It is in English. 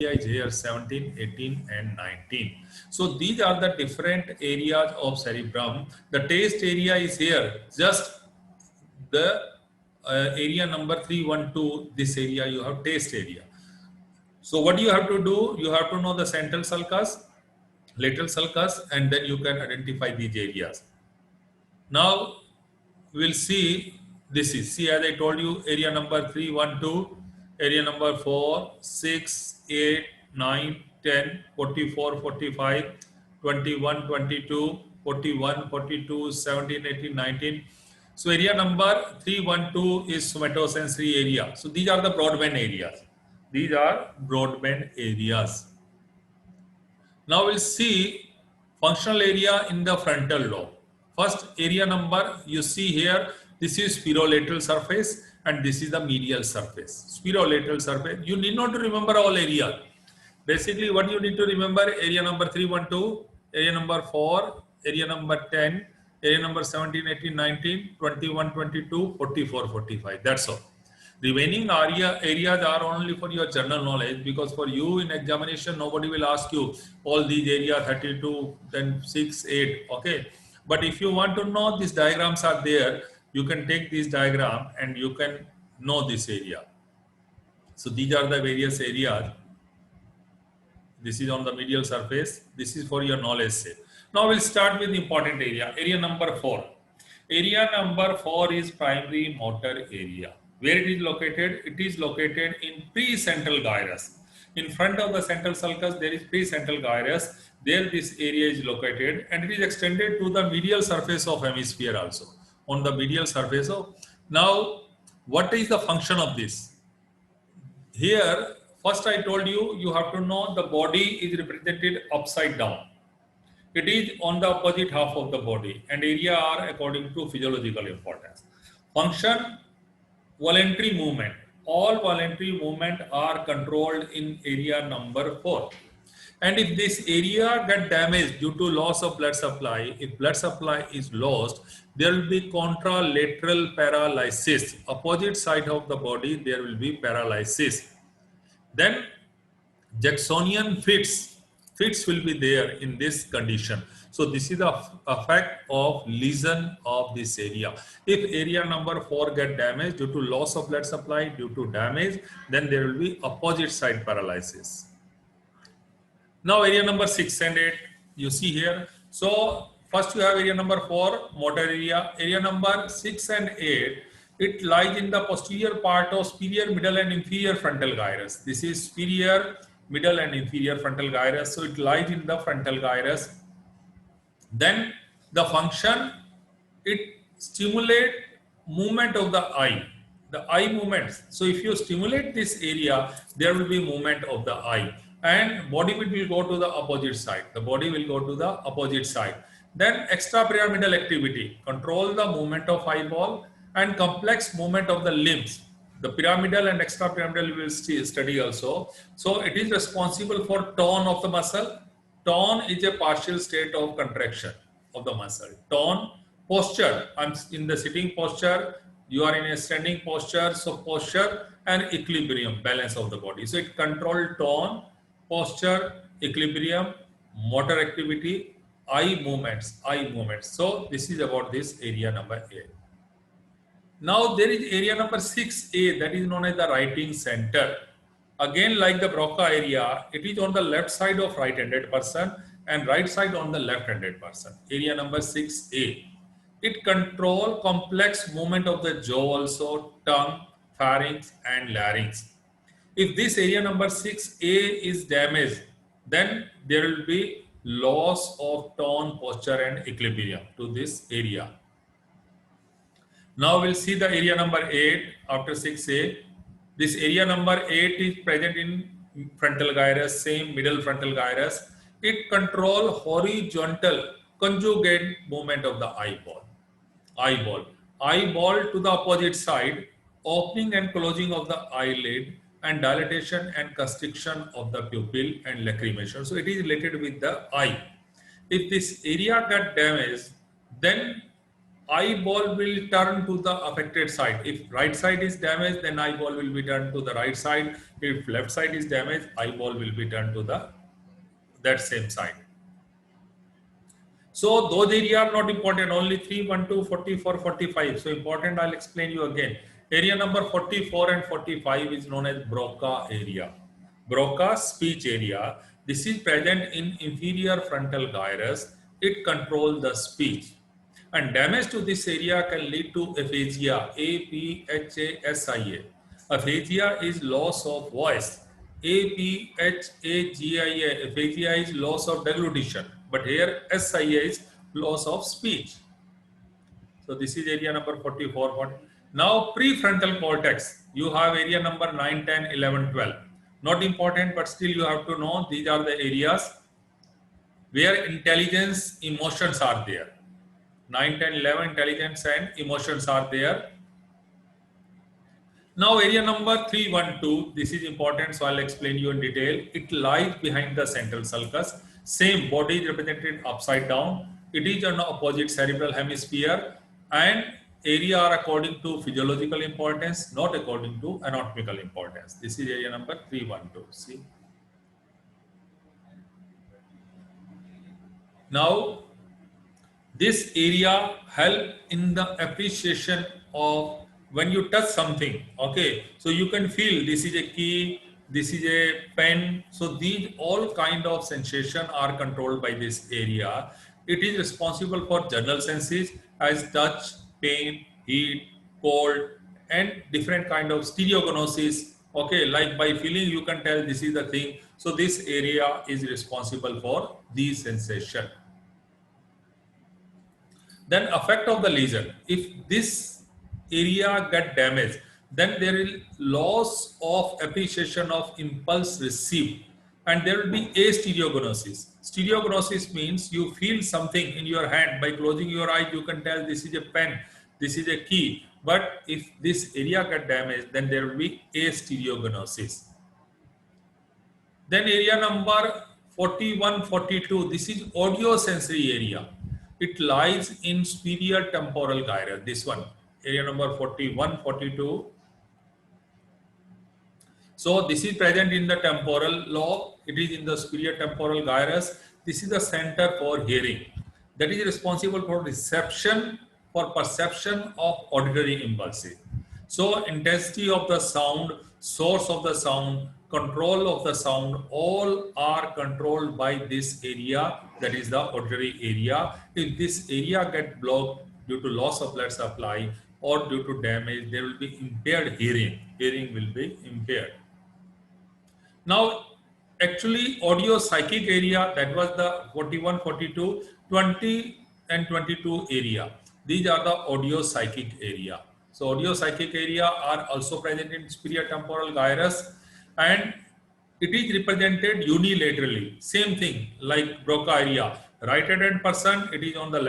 is here 17, 18 and 19. So these are the different areas of cerebrum. The taste area is here, just the area number 312, this area you have taste area. So what you have to do, you have to know the central sulcus, lateral sulcus, and then you can identify these areas. Now we'll see this is, see as I told you, area number 312, area number 4, 6, 8, 9, 10, 44, 45, 21, 22, 41, 42, 17, 18, 19. So area number 312 is somatosensory area. So these are the broadband areas. These are broadband areas. Now we'll see functional area in the frontal lobe. First area number you see here, this is spherolateral surface and this is the medial surface. Spherolateral surface, you need not to remember all area. Basically what you need to remember, area number 312, area number 4, area number 10, area number 17, 18, 19, 21, 22, 44, 45. That's all. Remaining areas are only for your general knowledge, because for you in examination nobody will ask you all these areas 32, then 6, 8. Okay. But if you want to know these diagrams are there, you can take this diagram and you can know this area. So these are the various areas. This is on the medial surface. This is for your knowledge sake. Now we'll start with the important area. Area number 4. Area number 4 is primary motor area. Where it is located? It is located in precentral gyrus. In front of the central sulcus, there is precentral gyrus. There this area is located and it is extended to the medial surface of hemisphere also. On the medial surface of. Now, what is the function of this? Here, first I told you, you have to know the body is represented upside down. It is on the opposite half of the body and area are according to physiological importance. Function, voluntary movement. All voluntary movement are controlled in area number 4. And if this area get damaged due to loss of blood supply, if blood supply is lost, there will be contralateral paralysis. Opposite side of the body, there will be paralysis. Then Jacksonian fits will be there in this condition. So this is the effect of lesion of this area. If area number 4 get damaged due to loss of blood supply, due to damage, then there will be opposite side paralysis. Now area number 6 and 8, you see here. So first you have area number 4, motor area. Area number 6 and 8, it lies in the posterior part of superior, middle and inferior frontal gyrus. This is superior, middle and inferior frontal gyrus. So it lies in the frontal gyrus. Then the function, it stimulates movement of the eye movements. So if you stimulate this area, there will be movement of the eye and body will go to the opposite side. The body will go to the opposite side. Then extrapyramidal activity, control the movement of eyeball and complex movement of the limbs. The pyramidal and extrapyramidal we will study also. So it is responsible for tone of the muscle. Tone is a partial state of contraction of the muscle. Tone, posture, I'm in the sitting posture, you are in a standing posture, so posture and equilibrium, balance of the body. So it controls tone, posture, equilibrium, motor activity, eye movements. So this is about this area number 8. Now there is area number 6A, that is known as the writing center. Again, like the Broca area, it is on the left side of right-handed person and right side on the left-handed person. Area number 6A. It controls complex movement of the jaw also, tongue, pharynx and larynx. If this area number 6A is damaged, then there will be loss of tone, posture and equilibrium to this area. Now we'll see the area number 8 after 6A. This area number 8 is present in frontal gyrus, same middle frontal gyrus. It controls horizontal conjugate movement of the eyeball. Eyeball to the opposite side, opening and closing of the eyelid and dilatation and constriction of the pupil and lacrimation. So it is related with the eye. If this area got damaged, then eyeball will turn to the affected side. If right side is damaged, then eyeball will be turned to the right side. If left side is damaged, eyeball will be turned to the that same side. So those areas are not important, only 3, 1, 2, 44, 45. So important, I'll explain you again. Area number 44 and 45 is known as Broca area. Broca speech area. This is present in inferior frontal gyrus. It controls the speech. And damage to this area can lead to aphasia, A-P-H-A-S-I-A. Aphasia is loss of voice. A-P-H-A-G-I-A. Aphasia is loss of deglutition. But here S-I-A is loss of speech. So this is area number 44. Now prefrontal cortex. You have area number 9, 10, 11, 12. Not important, but still you have to know these are the areas where intelligence, emotions are there. 9, 10, 11, intelligence and emotions are there. Now area number 3, 1, 2, this is important, so I'll explain you in detail. It lies behind the central sulcus. Same body is represented upside down. It is on the opposite cerebral hemisphere, and area are according to physiological importance, not according to anatomical importance. This is area number 3, 1, 2. See. Now, this area help in the appreciation of when you touch something. Okay, so you can feel this is a key, this is a pen. So these all kind of sensation are controlled by this area. It is responsible for general senses as touch, pain, heat, cold, and different kind of stereognosis. Okay, like by feeling you can tell this is the thing. So this area is responsible for these sensation. Then effect of the lesion. If this area get damaged, then there is loss of appreciation of impulse received, and there will be astereognosis. Stereognosis means you feel something in your hand. By closing your eyes, you can tell this is a pen, this is a key. But if this area get damaged, then there will be astereognosis. Then area number 41, 42, this is audiosensory area. It lies in superior temporal gyrus. This one, area number 41, 42. So this is present in the temporal lobe. It is in the superior temporal gyrus. This is the center for hearing. That is responsible for reception, for perception of auditory impulses. So intensity of the sound, source of the sound, control of the sound, all are controlled by this area, that is the auditory area. If this area get blocked due to loss of blood supply or due to damage, there will be impaired hearing. Hearing will be impaired. Now, actually audio psychic area, that was the 41, 42, 20 and 22 area. These are the audio psychic area. So audio psychic area are also present in superior temporal gyrus, and it is represented unilaterally. Same thing like Broca area. Right-handed person, it is on the left.